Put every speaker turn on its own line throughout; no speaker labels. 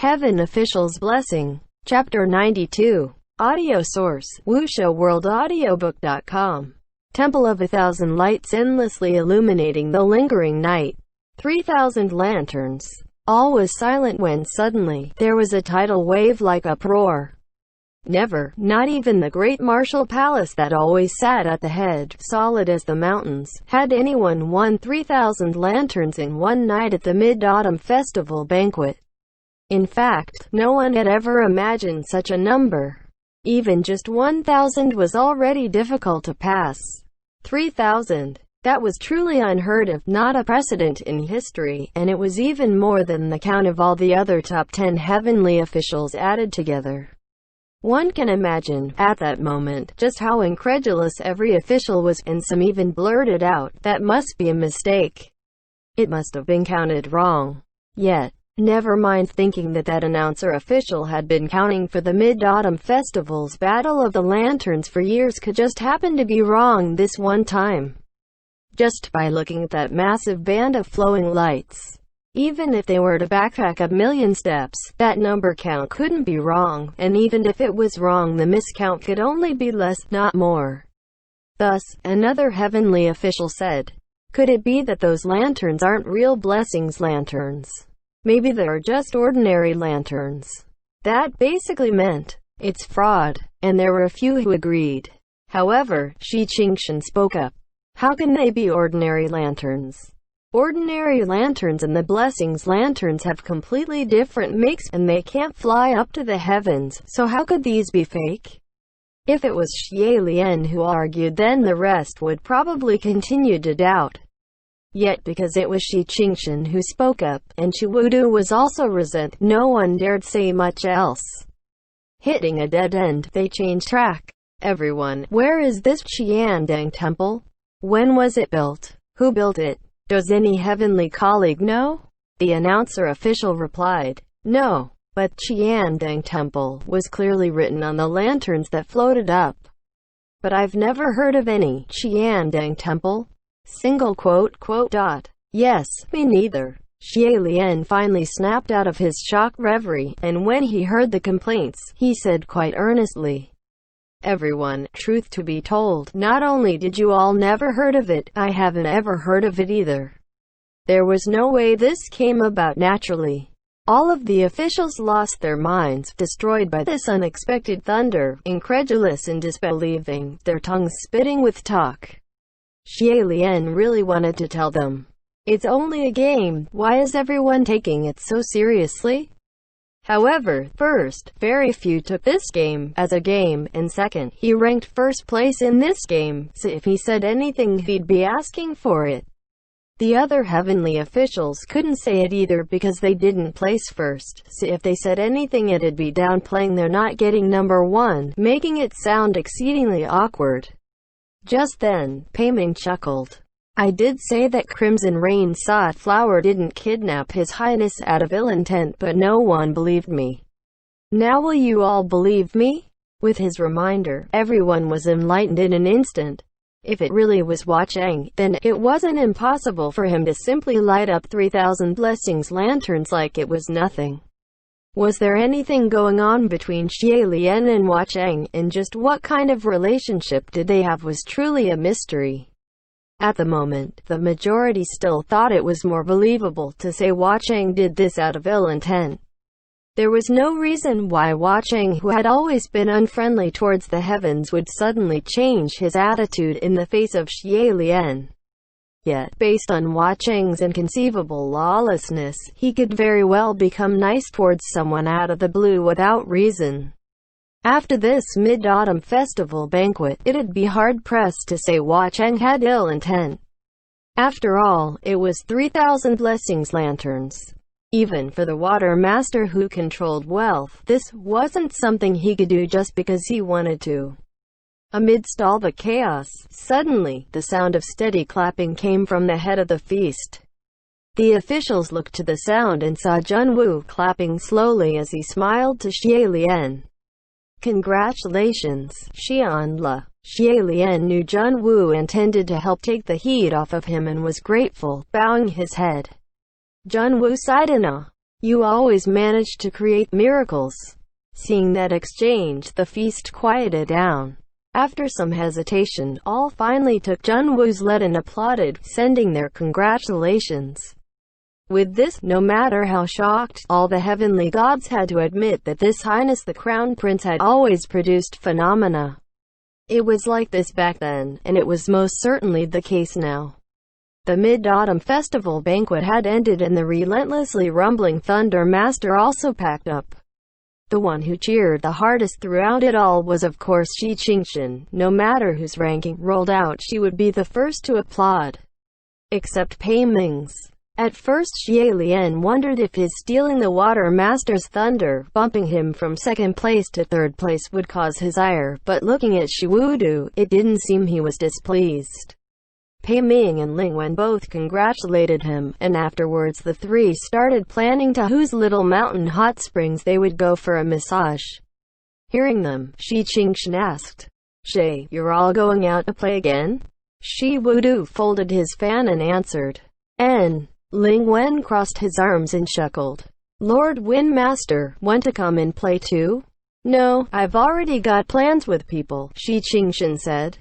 Heaven Official's Blessing. Chapter 92. Audio source: WuXiaWorldAudiobook.com. Temple of 1,000 lights endlessly illuminating the lingering night. 3,000 lanterns. All was silent when suddenly, there was a tidal wave-like uproar. Never, not even the great martial palace that always sat at the head, solid as the mountains, had anyone won 3,000 lanterns in one night at the Mid-Autumn Festival banquet. In fact, no one had ever imagined such a number. Even just 1,000 was already difficult to pass. 3,000. That was truly unheard of, not a precedent in history, and it was even more than the count of all the other top 10 heavenly officials added together. One can imagine, at that moment, just how incredulous every official was, and some even blurted out, "That must be a mistake. It must have been counted wrong." Yet, never mind thinking that that announcer official had been counting for the Mid-Autumn Festival's Battle of the Lanterns for years could just happen to be wrong this one time. Just by looking at that massive band of flowing lights. Even if they were to backtrack a million steps, that number count couldn't be wrong, and even if it was wrong, the miscount could only be less, not more. Thus, another heavenly official said, "Could it be that those lanterns aren't real blessings lanterns? Maybe they're just ordinary lanterns." That basically meant, "It's fraud," and there were a few who agreed. However, Shi Qingshan spoke up. "How can they be ordinary lanterns? Ordinary lanterns and the blessings lanterns have completely different makes, and they can't fly up to the heavens, so how could these be fake?" If it was Xie Lian who argued, then the rest would probably continue to doubt. Yet because it was Shi Qingshan who spoke up, and Chu Wudu was also resent, no one dared say much else. Hitting a dead end, they changed track. "Everyone, where is this Qiandang temple? When was it built? Who built it? Does any heavenly colleague know?" The announcer official replied, "No, but Qiandang temple was clearly written on the lanterns that floated up. But I've never heard of any Qiandang temple. Single quote, quote dot. Yes, me neither." Xie Lian finally snapped out of his shock reverie, and when he heard the complaints, he said quite earnestly, "Everyone, truth to be told, not only did you all never heard of it, I haven't ever heard of it either. There was no way this came about naturally." All of the officials lost their minds, destroyed by this unexpected thunder, incredulous and disbelieving, their tongues spitting with talk. Xie Lian really wanted to tell them, "It's only a game, why is everyone taking it so seriously?" However, first, very few took this game as a game, and second, he ranked first place in this game, so if he said anything he'd be asking for it. The other heavenly officials couldn't say it either because they didn't place first, so if they said anything it'd be downplaying their not getting number one, making it sound exceedingly awkward. Just then, Paimon chuckled. "I did say that Crimson Rain Sought Flower didn't kidnap His Highness out of ill intent, but no one believed me. Now will you all believe me?" With his reminder, everyone was enlightened in an instant. If it really was Hua Cheng, then it wasn't impossible for him to simply light up 3,000 blessings lanterns like it was nothing. Was there anything going on between Xie Lian and Hua Cheng, and just what kind of relationship did they have was truly a mystery. At the moment, the majority still thought it was more believable to say Hua Cheng did this out of ill intent. There was no reason why Hua Cheng, who had always been unfriendly towards the heavens, would suddenly change his attitude in the face of Xie Lian. Yet, based on Hua Cheng's inconceivable lawlessness, he could very well become nice towards someone out of the blue without reason. After this Mid-Autumn Festival banquet, it'd be hard-pressed to say Hua Cheng had ill intent. After all, it was 3,000 blessings lanterns. Even for the Water Master who controlled wealth, this wasn't something he could do just because he wanted to. Amidst all the chaos, suddenly, the sound of steady clapping came from the head of the feast. The officials looked to the sound and saw Junwu clapping slowly as he smiled to Xie Lian. "Congratulations, Xianle." Xie Lian knew Junwu intended to help take the heat off of him and was grateful, bowing his head. Junwu sighed in awe. You always manage to create miracles." Seeing that exchange, the feast quieted down. After some hesitation, all finally took Junwoo's lead and applauded, sending their congratulations. With this, no matter how shocked, all the heavenly gods had to admit that His Highness the Crown Prince had always produced phenomena. It was like this back then, and it was most certainly the case now. The Mid-Autumn Festival banquet had ended and the relentlessly rumbling Thunder Master also packed up. The one who cheered the hardest throughout it all was of course Shi Qingshan. No matter whose ranking rolled out, she would be the first to applaud. Except Pei Ming's. At first Xie Lian wondered if his stealing the Water Master's thunder, bumping him from second place to third place, would cause his ire, but looking at Shi Wudu, it didn't seem he was displeased. Pei Ming and Ling Wen both congratulated him, and afterwards the three started planning to whose little mountain hot springs they would go for a massage. Hearing them, Shi Qingshan asked, "Shay, you're all going out to play again?" Shi Wudu folded his fan and answered, "N." Ling Wen crossed his arms and chuckled. "Lord Wind Master, want to come and play too?" "No, I've already got plans with people," Shi Qingshan said.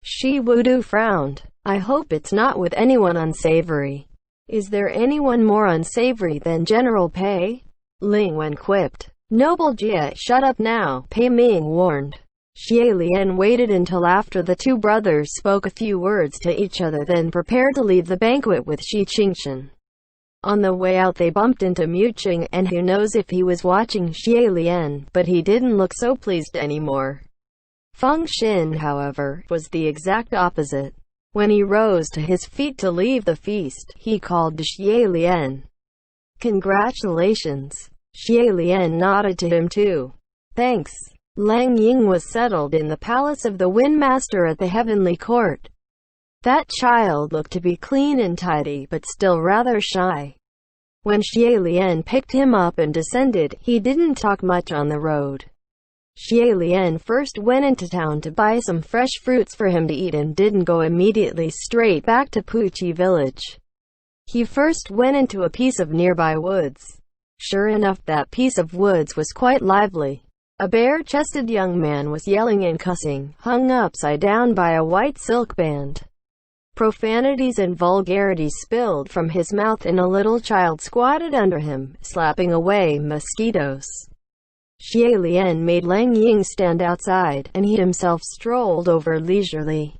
Shi Wudu frowned. "I hope it's not with anyone unsavory." "Is there anyone more unsavory than General Pei?" Ling Wen quipped. "Noble Jie, shut up now," Pei Ming warned. Xie Lian waited until after the two brothers spoke a few words to each other, then prepared to leave the banquet with Shi Qingshan. On the way out they bumped into Mu Qing, and who knows if he was watching Xie Lian, but he didn't look so pleased anymore. Feng Xin, however, was the exact opposite. When he rose to his feet to leave the feast, he called to Xie Lian. "Congratulations." Xie Lian nodded to him too. "Thanks." Lang Ying was settled in the palace of the Wind Master at the Heavenly Court. That child looked to be clean and tidy, but still rather shy. When Xie Lian picked him up and descended, he didn't talk much on the road. Xie Lian first went into town to buy some fresh fruits for him to eat and didn't go immediately straight back to Puqi village. He first went into a piece of nearby woods. Sure enough, that piece of woods was quite lively. A bare-chested young man was yelling and cussing, hung upside down by a white silk band. Profanities and vulgarities spilled from his mouth, and a little child squatted under him, slapping away mosquitoes. Xie Lian made Lang Ying stand outside, and he himself strolled over leisurely.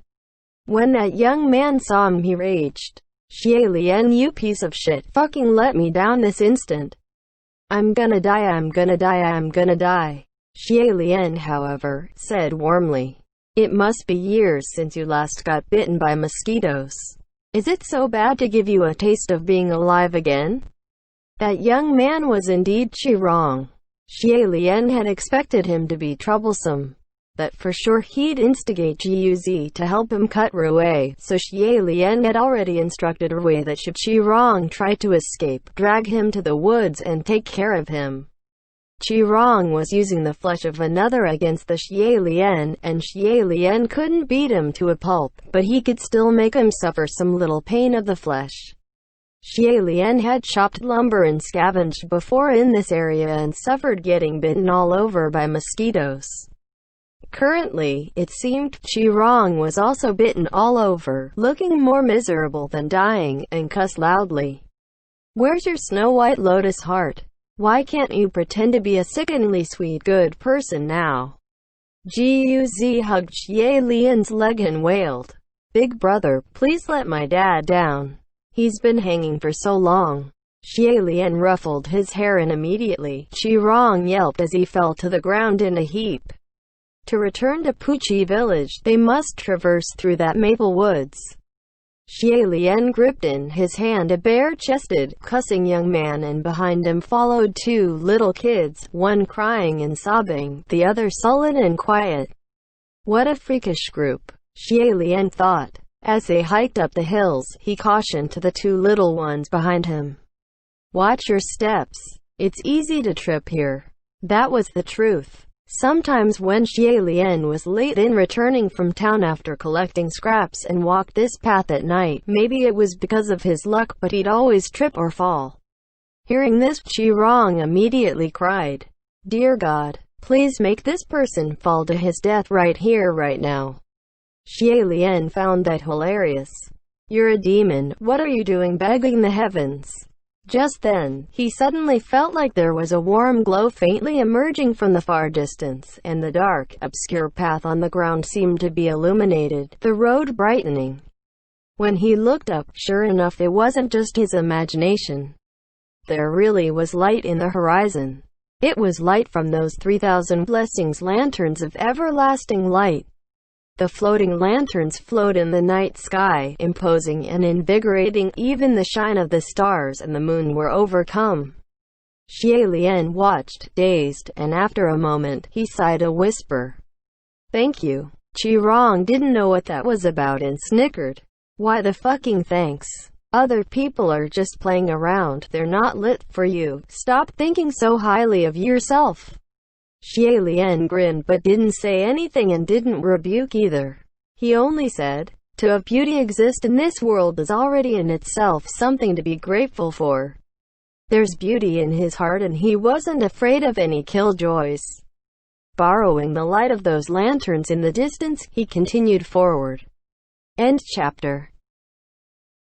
When that young man saw him, he raged. "Xie Lian, you piece of shit, fucking let me down this instant. I'm gonna die, I'm gonna die, I'm gonna die." Xie Lian, however, said warmly, "It must be years since you last got bitten by mosquitoes. Is it so bad to give you a taste of being alive again?" That young man was indeed Qi Rong. Xie Lian had expected him to be troublesome, that for sure he'd instigate Jiuzi to help him cut Rui, so Xie Lian had already instructed Rui that should Qi Rong try to escape, drag him to the woods and take care of him. Qi Rong was using the flesh of another against the Xie Lian, and Xie Lian couldn't beat him to a pulp, but he could still make him suffer some little pain of the flesh. Xie Lian had chopped lumber and scavenged before in this area and suffered getting bitten all over by mosquitoes. Currently, it seemed, Qi Rong was also bitten all over, looking more miserable than dying, and cussed loudly. "Where's your Snow-White Lotus heart? Why can't you pretend to be a sickeningly sweet good person now?" Jiuzi hugged Xie Lian's leg and wailed, "Big brother, please let my dad down. He's been hanging for so long." Xie Lian ruffled his hair and immediately, Qi Rong yelped as he fell to the ground in a heap. To return to Puqi village, they must traverse through that maple woods. Xie Lian gripped in his hand a bare-chested, cussing young man, and behind him followed two little kids, one crying and sobbing, the other sullen and quiet. What a freakish group, Xie Lian thought. As they hiked up the hills, he cautioned to the two little ones behind him. "Watch your steps. It's easy to trip here." That was the truth. Sometimes when Xie Lian was late in returning from town after collecting scraps and walked this path at night, maybe it was because of his luck, but he'd always trip or fall. Hearing this, Qi immediately cried, "Dear God, please make this person fall to his death right here, right now." Xie Lian found that hilarious. "You're a demon, what are you doing begging the heavens?" Just then, he suddenly felt like there was a warm glow faintly emerging from the far distance, and the dark, obscure path on the ground seemed to be illuminated, the road brightening. When he looked up, sure enough it wasn't just his imagination. There really was light in the horizon. It was light from those 3,000 blessings lanterns of everlasting light. The floating lanterns flowed in the night sky, imposing and invigorating. Even the shine of the stars and the moon were overcome. Xie Lian watched, dazed, and after a moment, he sighed a whisper. "Thank you." Qi didn't know what that was about and snickered. "Why the fucking thanks? Other people are just playing around, they're not lit for you. Stop thinking so highly of yourself." Xie Lian grinned but didn't say anything and didn't rebuke either. He only said, "To have beauty exist in this world is already in itself something to be grateful for." There's beauty in his heart and he wasn't afraid of any killjoys. Borrowing the light of those lanterns in the distance, he continued forward. End chapter.